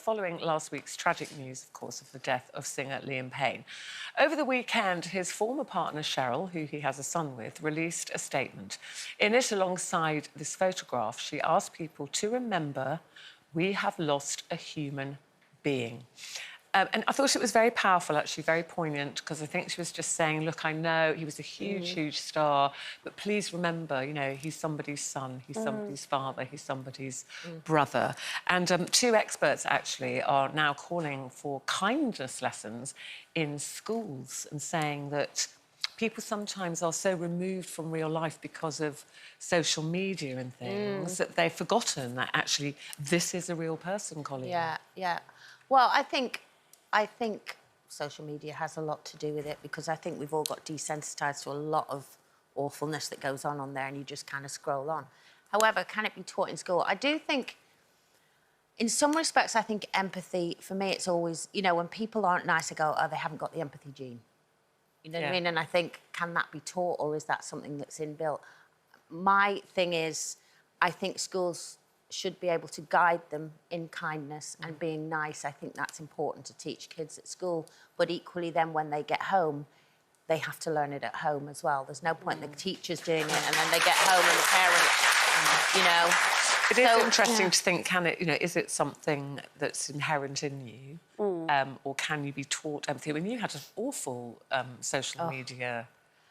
following last week's tragic news, of course, of the death of singer Payne. Over the weekend, his former partner, Cheryl, who he has a son with, released a statement. In it, alongside this photograph, she asked people to remember we have lost a human being. And I thought it was very powerful, actually, very poignant, because I think she was just saying, look, I know he was a huge, huge star, but please remember, you know, he's somebody's son, he's somebody's father, he's somebody's brother. And two experts, actually, are now calling for kindness lessons in schools and saying that people sometimes are so removed from real life because of social media and things that they've forgotten that, actually, this is a real person, Colleen. Yeah, yeah. Well, I think social media has a lot to do with it, because I think we've all got desensitised to a lot of awfulness that goes on there, and you just kind of scroll on. However, can it be taught in school? I do think, in some respects, I think empathy, for me, it's always, you know, when people aren't nice, I go, oh, they haven't got the empathy gene. You know what I mean? And I think, can that be taught, or is that something that's inbuilt? My thing is, I think schools should be able to guide them in kindness and being nice. I think that's important to teach kids at school. But equally then, when they get home, they have to learn it at home as well. There's no point in the teachers doing it and then they get home and the parents, you know. It is interesting to think, can it, you know, is it something that's inherent in you, or can you be taught empathy? I mean, you had an awful social media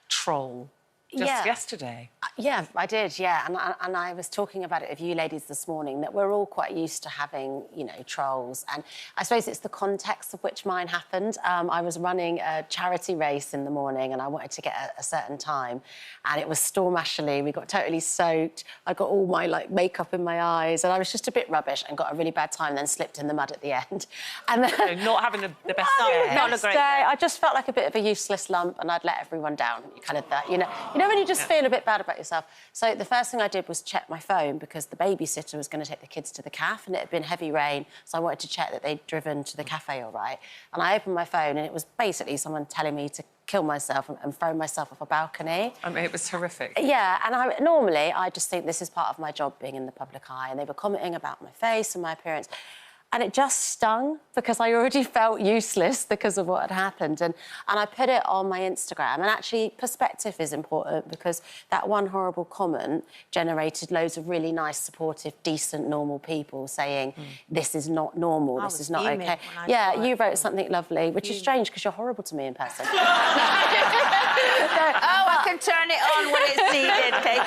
troll just yesterday. Yeah, I did, yeah. And I was talking about it with you ladies this morning, that we're all quite used to having, you know, trolls. And I suppose it's the context of which mine happened. I was running a charity race in the morning and I wanted to get a certain time. And it was Storm Ashley. We got totally soaked. I got all my, like, makeup in my eyes. And I was just a bit rubbish and got a really bad time, then slipped in the mud at the end. And then... So not having the best day. Not a great day. I just felt like a bit of a useless lump and I'd let everyone down. Kind of that, you know when you just feel a bit bad about yourself. So the first thing I did was check my phone, because the babysitter was going to take the kids to the cafe and it had been heavy rain, so I wanted to check that they'd driven to the cafe all right. And I opened my phone and it was basically someone telling me to kill myself and throw myself off a balcony. I mean, it was horrific. Yeah, and normally I just think this is part of my job, being in the public eye, and they were commenting about my face and my appearance. And it just stung, because I already felt useless because of what had happened. And I put it on my Instagram. And actually, perspective is important, because that one horrible comment generated loads of really nice, supportive, decent, normal people saying, this is not normal, this is not OK. Yeah, you wrote something lovely, which is strange, because you're horrible to me in person. I can turn it on when it's needed, Kate.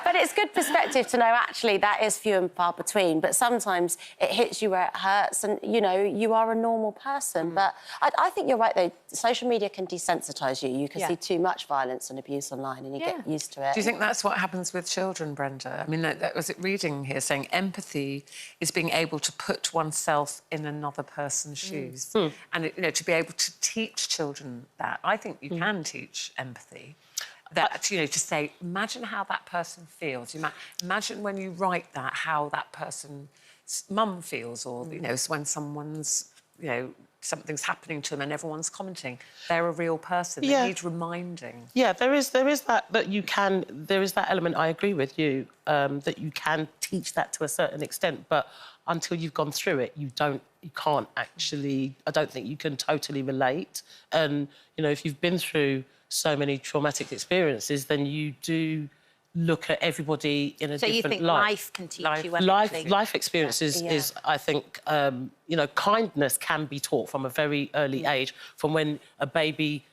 But it's good perspective to know, actually, that is few and far between. But sometimes it hits you where it hurts and, you know, you are a normal person. But I think you're right, though. Social media can desensitise you. You can see too much violence and abuse online and you get used to it. Do you think that's what happens with children, Brenda? I mean, that was it reading here saying empathy is being able to put oneself in another person's shoes. And, you know, to be able to teach children that. I think you can teach empathy. That, you know, to say, imagine how that person feels. Imagine when you write that, how that person's mum feels, or, you know, when someone's, you know, something's happening to them and everyone's commenting. They're a real person. They need reminding. Yeah, there is that you can... There is that element, I agree with you, that you can teach that to a certain extent, but until you've gone through it, you can't actually... I don't think you can totally relate. And, you know, if you've been through so many traumatic experiences, then you do look at everybody in a different light. So you think life can teach you everything? Life experiences is, I think, you know, kindness can be taught from a very early age, from when a baby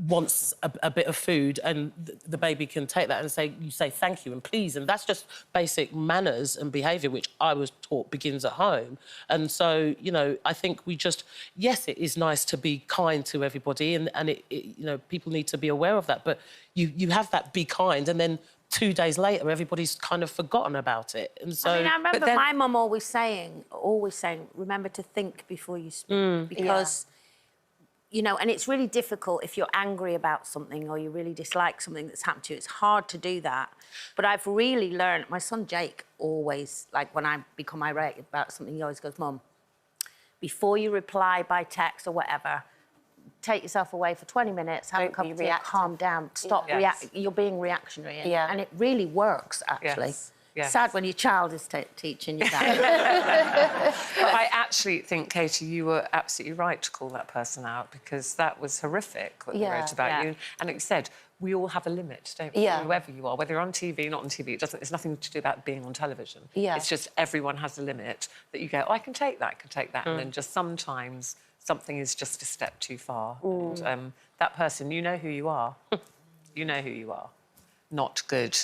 wants a bit of food and the baby can take that and you say thank you and please, and that's just basic manners and behaviour, which I was taught begins at home. And so, you know, I think we just... Yes, it is nice to be kind to everybody and it you know, people need to be aware of that, but you have that be kind and then 2 days later, everybody's kind of forgotten about it. And so... I mean, I remember my mum always saying, remember to think before you speak, because... You know, and it's really difficult if you're angry about something or you really dislike something that's happened to you. It's hard to do that. But I've really learned... My son Jake always, like, when I become irate about something, he always goes, Mum, before you reply by text or whatever, take yourself away for 20 minutes, have a cup of tea, calm down, stop reacting. You're being reactionary. And it really works, actually. Yes. Sad when your child is teaching you that. But I actually think, Katie, you were absolutely right to call that person out, because that was horrific what they wrote about you. And like you said, we all have a limit, don't we? Yeah. Whoever you are, whether you're on TV, not on TV, it's nothing to do about being on television. Yeah. It's just everyone has a limit that you go, oh, I can take that, and then just sometimes something is just a step too far. And, that person, you know who you are. You know who you are. Not good